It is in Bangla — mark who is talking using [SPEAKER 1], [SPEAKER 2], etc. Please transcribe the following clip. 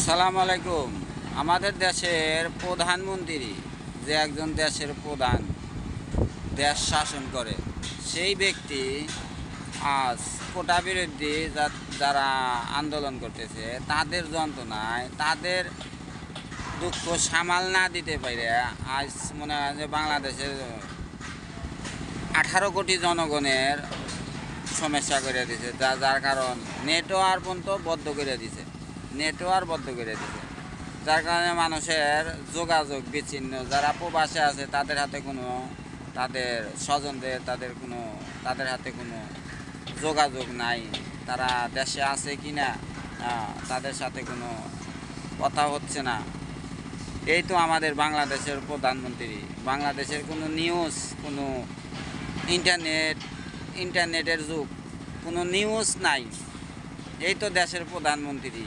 [SPEAKER 1] সালাম আলাইকুম। আমাদের দেশের প্রধানমন্ত্রী যে একজন দেশের প্রধান, দেশ শাসন করে, সেই ব্যক্তি আজ কোটা বিরোধী যারা আন্দোলন করতেছে তাদের যন্ত্রণায়, তাদের দুঃখ সামাল না দিতে পারে আজ মনে হয় যে বাংলাদেশের 18 কোটি জনগণের সমস্যা করে দিছে, যার কারণ নেটওয়ার্ক পর্যন্ত বদ্ধ করে দিছে, যার কারণে মানুষের যোগাযোগ বিচ্ছিন্ন। যারা প্রবাসে আছে তাদের হাতে কোনো, তাদের স্বজনদের তাদের হাতে কোনো যোগাযোগ নাই। তারা দেশে আছে কি না তাদের সাথে কোনো কথা হচ্ছে না। এই তো আমাদের বাংলাদেশের প্রধানমন্ত্রী। বাংলাদেশের কোনো নিউজ, কোনো ইন্টারনেটের যুগ, কোনো নিউজ নাই। এই তো দেশের প্রধানমন্ত্রী।